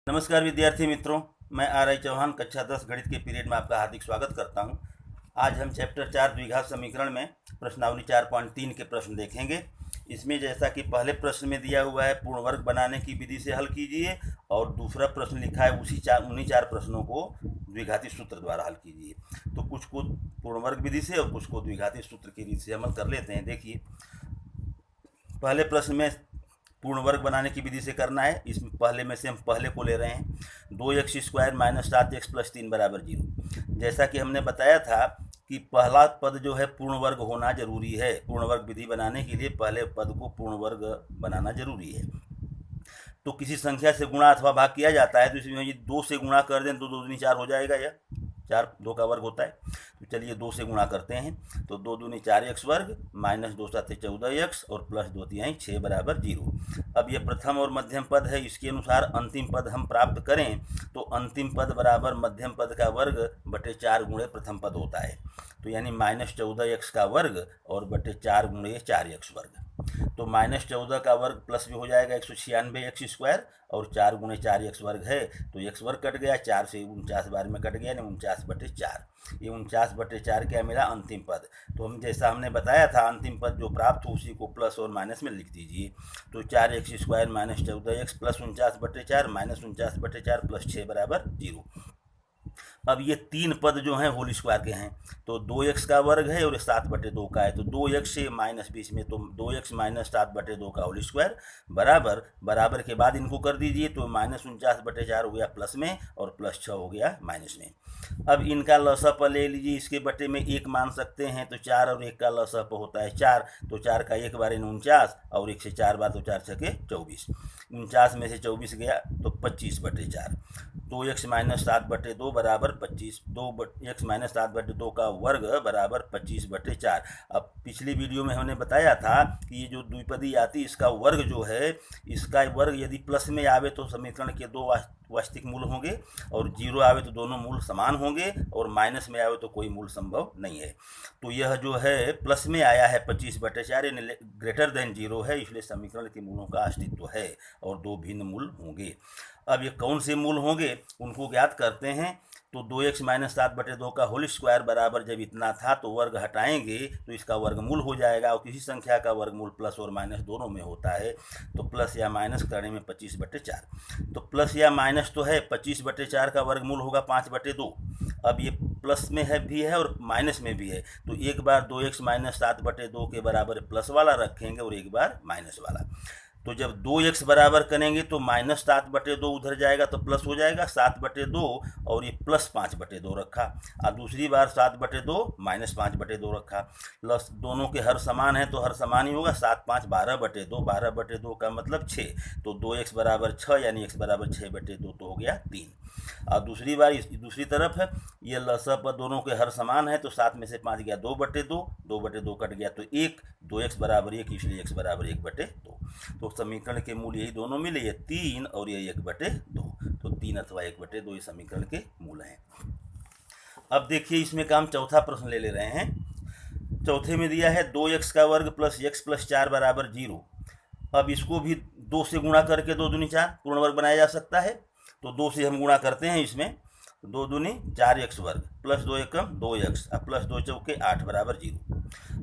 नमस्कार विद्यार्थी मित्रों, मैं आर आई चौहान कक्षा 10 गणित के पीरियड में आपका हार्दिक स्वागत करता हूं। आज हम चैप्टर 4 द्विघात समीकरण में प्रश्नावली 4.3 के प्रश्न देखेंगे। इसमें जैसा कि पहले प्रश्न में दिया हुआ है पूर्ण वर्ग बनाने की विधि से हल कीजिए, और दूसरा प्रश्न लिखा है उन्हीं चार प्रश्नों को द्विघाती सूत्र द्वारा हल कीजिए। तो कुछ को पूर्ण वर्ग विधि से और कुछ को द्विघाती सूत्र की विधि से हल कर लेते हैं। देखिए, पहले प्रश्न में पूर्ण वर्ग बनाने की विधि से करना है। इसमें पहले में से हम पहले को ले रहे हैं, 2x² - 7x + 3 = 0। जैसा कि हमने बताया था कि पहला पद जो है पूर्ण वर्ग होना जरूरी है। पूर्ण वर्ग विधि बनाने के लिए पहले पद को पूर्ण वर्ग बनाना जरूरी है। तो किसी संख्या से गुणा अथवा भाग किया जाता है, तो इसमें ये 2 से गुणा कर दें तो 2 दूनी 4 हो जाएगा। यह 4 2 का वर्ग होता है। तो चलिए 2 से गुणा करते हैं, तो 2 दूनी 4x वर्ग - 2 7 14x और +2 3 6 = 0। अब ये प्रथम और मध्यम पद है, इसके अनुसार अंतिम पद हम प्राप्त करें तो अंतिम पद बराबर मध्यम पद का वर्ग बटे 4 गुणे प्रथम पद होता है। तो यानी -14x का वर्ग और बटे 4 गुणे 4x वर्ग। तो -14 का वर्ग प्लस में हो जाएगा 196x² और 4 गुणे 4x वर्ग है, तो x वर्ग कट गया, 4 से 49 बार में कट गया, यानी 49/4। ये 49/4 क्या मिला? अंतिम पद। तो हम जैसा हमने बताया था, अंतिम पद जो प्राप्त हो उसी को प्लस और माइनस में लिख दीजिए। तो 4x² - 14x + 49/4 - 49/4 + 6 = 0। अब ये तीन पद जो हैं होल स्क्वायर के हैं, तो 2x का वर्ग है और 7/2 का है, तो 2x से माइनस बीच में, तो 2x - 7/2 का होल स्क्वायर बराबर बराबर के बाद इनको कर दीजिए, तो -49/4 हो गया प्लस में और +6 हो गया माइनस में। अब इनका लसअप ले लीजिए, इसके बटे में 1 मान सकते हैं, तो 4 और 1 का लसअप होता है 4, तो 4 का 1 बार 49 और 1 से 4 बार, तो 4 छके 24। 49 में से 24 गया तो 25/4। 2x - 7/2 बराबर 25। 2x - 7/2 का वर्ग बराबर 25/4। अब पिछली वीडियो में हमने बताया था कि ये जो द्विपदी आती इसका वर्ग जो है, इसका वर्ग यदि प्लस में आवे तो समीकरण के 2 वास्तविक मूल होंगे, और 0 आवे तो दोनों मूल समान होंगे, और माइनस में आवे तो कोई मूल संभव नहीं है। तो यह जो है प्लस में आया है 25/4, यानी ग्रेटर देन 0 है, इसलिए समीकरण के मूलों का अस्तित्व है और 2 भिन्न मूल होंगे। अब ये कौन से मूल होंगे उनको ज्ञात करते हैं। तो 2x - 7/2 का होल स्क्वायर बराबर जब इतना था, तो वर्ग हटाएंगे तो इसका वर्गमूल हो जाएगा, और किसी संख्या का वर्गमूल प्लस और माइनस दोनों में होता है, तो प्लस या माइनस करने में 25/4। तो प्लस या माइनस तो है, 25/4 का वर्गमूल होगा 5/2। अब ये प्लस में है भी है और माइनस में भी है, तो एक बार 2x - 7/2 के बराबर प्लस वाला रखेंगे और एक बार माइनस वाला। तो जब 2x बराबर करेंगे तो -7/2 उधर जाएगा तो प्लस हो जाएगा 7/2, और ये +5/2 रखा, और दूसरी बार 7/2 -5/2 रखा। प्लस दोनों के हर समान है तो हर समान ही होगा, 7 5 12/2, 12/2 का मतलब 6, तो 2x बराबर 6, यानी x बराबर 6/2, तो हो गया 3। और दूसरी बार दूसरी तरफ है, ये लसअप दोनों के हर समान है, तो 7 में से 5 गया 2/2, 2/2 कट गया तो 1, 2x बराबर 1, इसलिए x बराबर 1/2। तो समीकरण के मूल यही दोनों मिले, ये 3 और ये 1/2, तो 3 अथवा 1/2 ये समीकरण के मूल हैं। अब देखिए, इसमें का हम चौथा प्रश्न ले रहे हैं। चौथे में दिया है 2x का वर्ग + x + 4 = 0। अब इसको भी 2 से गुणा करके 2 दूनी 4 पूर्ण वर्ग बनाया जा सकता है। तो 2 से हम गुणा करते हैं, इसमें 2 दूनी 4x वर्ग +2 एकम 2x और +2 चौके 8 = 0।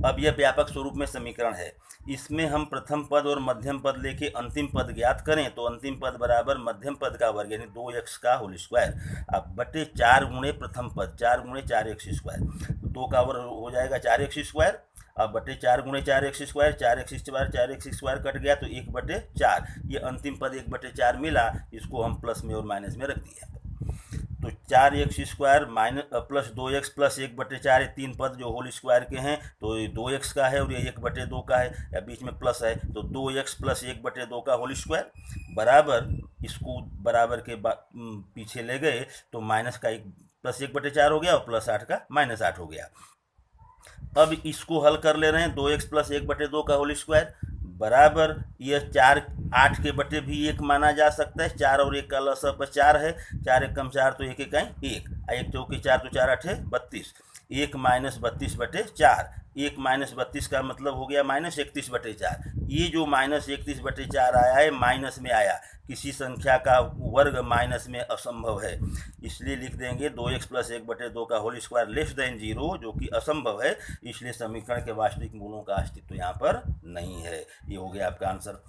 अब यह व्यापक स्वरूप में समीकरण है। इसमें हम प्रथम पद और मध्यम पद लेके अंतिम पद ज्ञात करें, तो अंतिम पद बराबर मध्यम पद का वर्ग यानी 2x का होल स्क्वायर अब बटे 4 गुणे प्रथम पद 4 गुणे 4x²। तो 2 का वर्ग हो जाएगा 4x², अब बटे 4 गुणे 4x², 4x² कट गया तो 1/4। ये अंतिम पद 1/4 मिला, इसको हम प्लस में और माइनस में रख दिया। तो 4x² प्लस 2x प्लस 1/4, 3 पद जो होल स्क्वायर के हैं, तो ये 2x का है और ये 1/2 का है, या बीच में प्लस है, तो 2x प्लस 1/2 का होल स्क्वायर बराबर, इसको बराबर के पीछे ले गए तो माइनस का 1 प्लस 1/4 हो गया और +8 का -8 हो गया। अब इसको हल कर ले रहे हैं, 2x प्लस 1/2 का होल स्क्वायर बराबर यह 4 8 के बटे भी 1 माना जा सकता है। 4 और 1 का लसअप 4 है, 4 एकम 4 तो 1 1 1, 1 चौके 4 तो 4 8 32, 1 - 32/4 1 माइनस 32 का मतलब हो गया -31/4। ये जो -31/4 आया है माइनस में आया, किसी संख्या का वर्ग माइनस में असंभव है, इसलिए लिख देंगे 2x + 1/2 का होल स्क्वायर लेस देन 0, जो कि असंभव है, इसलिए समीकरण के वास्तविक मूलों का अस्तित्व यहाँ पर नहीं है। ये हो गया आपका आंसर।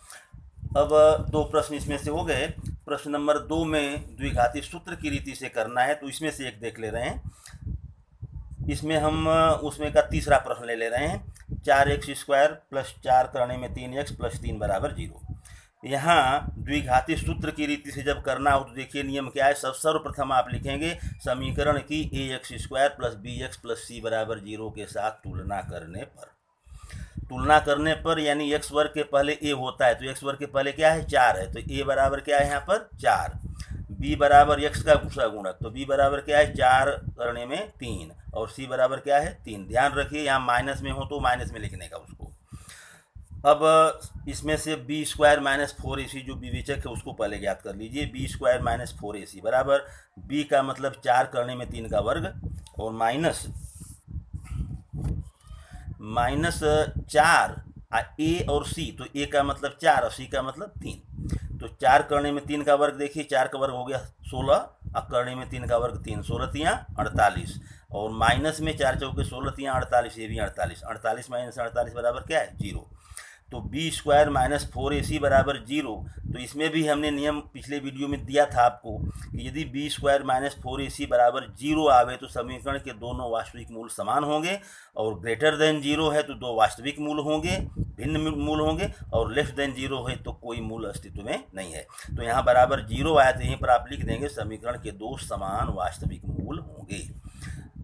अब 2 प्रश्न इसमें से हो गए। प्रश्न नंबर 2 में द्विघाती सूत्र की रीति से करना है, तो इसमें से एक देख ले रहे हैं। इसमें हम उसमें का तीसरा प्रश्न ले रहे हैं। 4x² + 4 करने में 3x + 3 = 0। यहाँ द्विघाती सूत्र की रीति से जब करना हो तो देखिए नियम क्या है। सर्वप्रथम आप लिखेंगे समीकरण की ax² + bx + c = 0 के साथ तुलना करने पर यानी x वर्ग के पहले a होता है, तो x वर्ग के पहले क्या है 4 है, तो a बराबर क्या है यहाँ पर 4। b बराबर x का गुणक, तो b बराबर क्या है 4 करने में 3, और c बराबर क्या है 3। ध्यान रखिए यहाँ माइनस में हो तो माइनस में लिखने का उसको। अब इसमें से b² - 4ac जो विवेचक है उसको पहले ज्ञात कर लीजिए। b² - 4ac बराबर b का मतलब 4 करने में 3 का वर्ग, और माइनस 4 a और c, तो a का मतलब 4 और c का मतलब 3, तो 4 करने में 3 का वर्ग, देखिए 4 का वर्ग हो गया 16, अब करने में 3 का वर्ग 3, 16 × 3 = 48, और माइनस में 4 चौके 16 × 3 = 48, ये भी 48, 48 - 48 बराबर क्या है 0। तो b² - 4ac बराबर 0। तो इसमें भी हमने नियम पिछले वीडियो में दिया था आपको कि यदि b² - 4ac बराबर 0 आवे तो समीकरण के दोनों वास्तविक मूल समान होंगे, और ग्रेटर देन 0 है तो 2 वास्तविक मूल होंगे, भिन्न मूल होंगे, और लेस देन 0 है तो कोई मूल अस्तित्व में नहीं है। तो यहाँ बराबर 0 आया, तो यहीं पर आप लिख देंगे समीकरण के 2 समान वास्तविक मूल होंगे।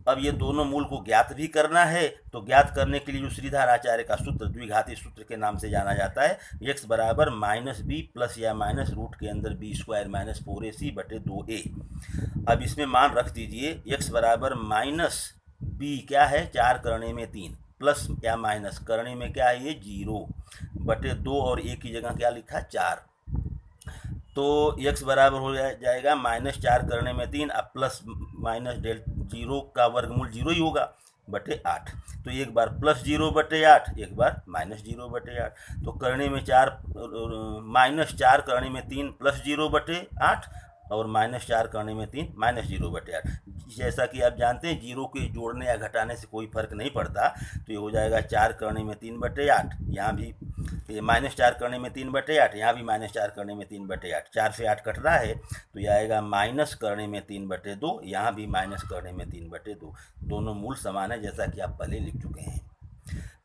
अब ये दोनों मूल को ज्ञात भी करना है, तो ज्ञात करने के लिए जो श्रीधर आचार्य का सूत्र द्विघाती सूत्र के नाम से जाना जाता है, x बराबर -b प्लस या माइनस रूट के अंदर b² - 4ac/2a। अब इसमें मान रख दीजिए x बराबर -b क्या है 4 करने में 3, प्लस या माइनस करने में क्या है ये 0/2, और a की जगह क्या लिखा 4, तो x बराबर हो जाएगा -4 करने में 3, अब प्लस माइनस 0 का वर्गमूल 0 ही होगा /8, तो एक बार +0/8, एक बार -0/8, तो करने में 4 -4 करने में 3 +0/8, और -4 करने में 3 -0/8। जैसा कि आप जानते हैं 0 के जोड़ने या घटाने से कोई फर्क नहीं पड़ता, तो ये हो जाएगा 4 करने में 3/8, यहाँ भी ये -4 करने में 3/8, यहाँ भी -4 करने में 3/8, 4 से 8 कट रहा है, तो ये आएगा माइनस करने में 3/2, यहाँ भी माइनस करने में 3/2, दोनों मूल समान है जैसा कि आप पहले लिख चुके हैं।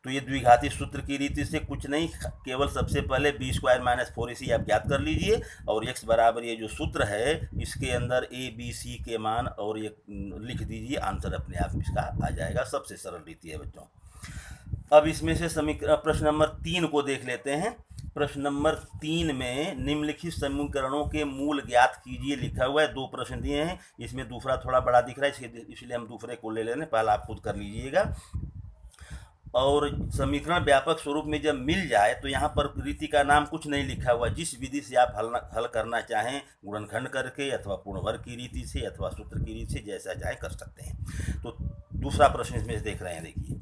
तो ये द्विघाती सूत्र की रीति से कुछ नहीं, केवल सबसे पहले b² - 4ac आप ज्ञात कर लीजिए, और x बराबर ये जो सूत्र है इसके अंदर a b c के मान और ये लिख दीजिए, आंसर अपने आप इसका आ जाएगा। सबसे सरल रीति है बच्चों। अब इसमें से प्रश्न नंबर 3 को देख लेते हैं। प्रश्न नंबर 3 में निम्नलिखित समीकरणों के मूल ज्ञात कीजिए लिखा हुआ है। 2 प्रश्न दिए हैं, इसमें दूसरा थोड़ा बड़ा दिख रहा है, इसलिए हम दूसरे को ले लेते हैं, पहला आप खुद कर लीजिएगा। और समीकरण व्यापक स्वरूप में जब मिल जाए तो यहाँ पर रीति का नाम कुछ नहीं लिखा हुआ, जिस विधि से आप हल करना चाहें, गुणनखंड करके अथवा पूर्ण वर्ग की रीति से अथवा सूत्र की रीति से, जैसा चाहे कर सकते हैं। तो दूसरा प्रश्न इसमें देख रहे हैं, देखिए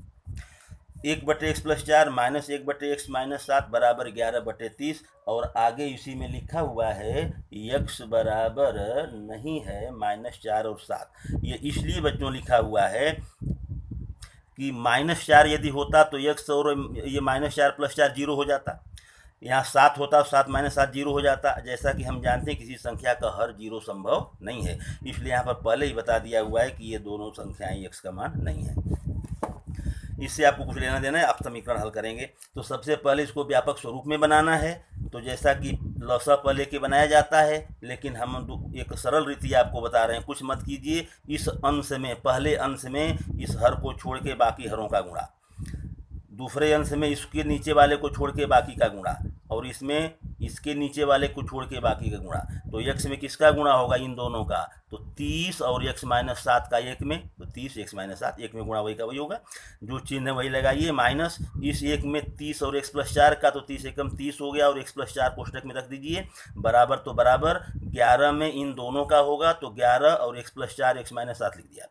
1/x + 4 - 1/x - 7 बराबर 11/30, और आगे इसी में लिखा हुआ है x बराबर नहीं है -4 और 7। ये इसलिए बच्चों लिखा हुआ है कि -4 यदि होता तो x और ये -4 + 4 0 हो जाता, यहाँ 7 होता, 7 - 7 0 हो जाता। जैसा कि हम जानते हैं किसी संख्या का हर 0 संभव नहीं है, इसलिए यहाँ पर पहले ही बता दिया हुआ है कि ये दोनों संख्याएं x का मान नहीं है। इससे आपको कुछ लेना देना है, आप समीकरण हल करेंगे। तो सबसे पहले इसको व्यापक स्वरूप में बनाना है, तो जैसा कि लसा पहले के बनाया जाता है, लेकिन हम एक सरल रीति आपको बता रहे हैं, कुछ मत कीजिए। इस अंश में, पहले अंश में इस हर को छोड़ के बाकी हरों का गुणा, दूसरे अंश में इसके नीचे वाले को छोड़ के बाकी का गुणा, और इसमें इसके नीचे वाले को छोड़ के बाकी का गुणा। तो x में किसका गुणा होगा, इन दोनों का, तो 30 और x - 7 का 1 में, तो 30 x - 7 1 में गुणा वही का वही होगा, जो चिन्ह है वही लगाइए। माइनस इस 1 में 30 और x + 4 का, तो 30 एकम 30 हो गया, और x + 4 कोष्टक में रख दीजिए, बराबर तो बराबर 11 में इन दोनों का होगा, तो 11 और x + 4 x - 7 लिख दिया।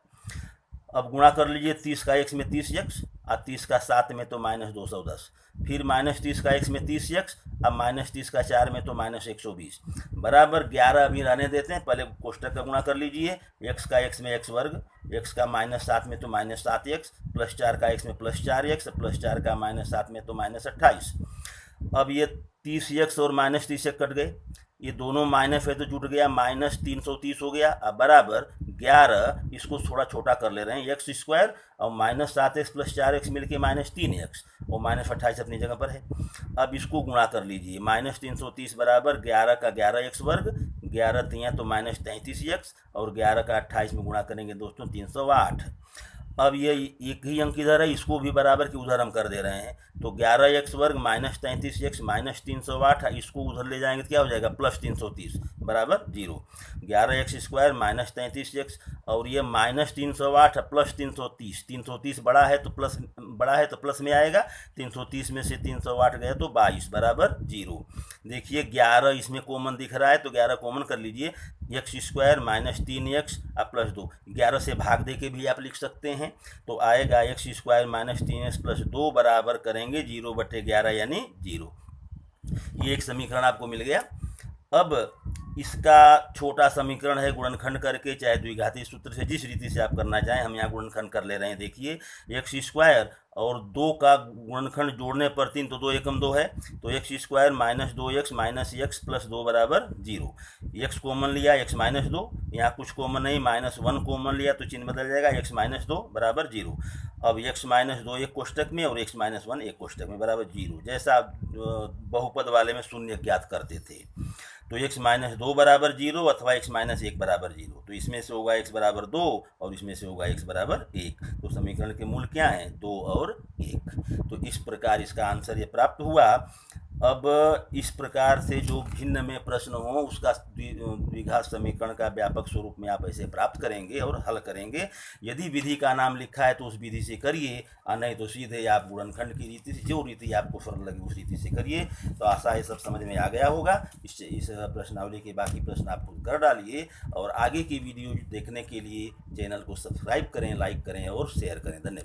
अब गुणा कर लीजिए 30 का x में 30x, और 30 का 7 में तो -210, फिर -30 का x में 30x, अब -30 का 4 में तो -120 बराबर 11। अभी रहने देते हैं, पहले कोष्टक का गुणा कर लीजिए। x का x में x वर्ग, x का -7 में तो -7x, +4 का x में +4x, +4 का -7 में तो -28। अब ये 30x और -30x कट गए, ये दोनों माइनस है तो जुट गया, -330 हो गया। अब बराबर 11, इसको थोड़ा छोटा कर ले रहे हैं, x² और -7x + 4x मिलके -3x और -28 अपनी जगह पर है। अब इसको गुणा कर लीजिए, -330 बराबर 11 का 11x वर्ग, 11 तियाँ तो -33x और 11 का 28 में गुणा करेंगे दोस्तों 308। अब ये एक ही अंक इधर है, इसको भी बराबर की उधर हम कर दे रहे हैं, तो 11x वर्ग -33x -308, इसको उधर ले जाएंगे तो क्या हो जाएगा +330 बराबर 0। 11x² -33x और ये -308 +330, 330 बड़ा है तो प्लस में आएगा, 330 में से 308 गए तो 22 बराबर 0। देखिए 11 इसमें कॉमन दिख रहा है तो 11 कॉमन कर लीजिए, x² -3x + 2, 11 से भाग दे के भी आप लिख सकते हैं, तो आएगा x² -3x + 2 बराबर करेंगे 0/11 यानी 0। ये एक समीकरण आपको मिल गया। अब इसका छोटा समीकरण है गुणनखंड करके, चाहे द्विघाती सूत्र से जिस रीति से आप करना चाहें, हम यहाँ गुणनखंड कर ले रहे हैं। देखिए x² और 2 का गुणनखंड जोड़ने पर 3 तो 2 एकम 2 है, तो x² -2x -x + 2 बराबर 0। x कॉमन लिया, x -2, यहाँ कुछ कॉमन नहीं, -1 कॉमन लिया तो चिन्ह बदल जाएगा, x -2 बराबर 0। अब x -2 एक कोष्टक में और x -1 एक कोष्टक में बराबर 0, जैसा आप बहुपद वाले में शून्य ज्ञात करते थे। तो x -2 बराबर 0 अथवा x -1 बराबर 0, तो इसमें से होगा x बराबर 2 और इसमें से होगा x बराबर 1। तो समीकरण के मूल क्या हैं, 2 और 1। तो इस प्रकार इसका आंसर ये प्राप्त हुआ। अब इस प्रकार से जो भिन्न में प्रश्न हो उसका द्विघात समीकरण का व्यापक स्वरूप में आप ऐसे प्राप्त करेंगे और हल करेंगे। यदि विधि का नाम लिखा है तो उस विधि से करिए, और नहीं तो सीधे आप गुणनखंड की रीति से, जो रीति आपको सरल लगे उस रीति से करिए। तो आशा है सब समझ में आ गया होगा। इस प्रश्नावली के बाकी प्रश्न आप खुद कर डालिए, और आगे की वीडियो देखने के लिए चैनल को सब्सक्राइब करें, लाइक करें और शेयर करें। धन्यवाद।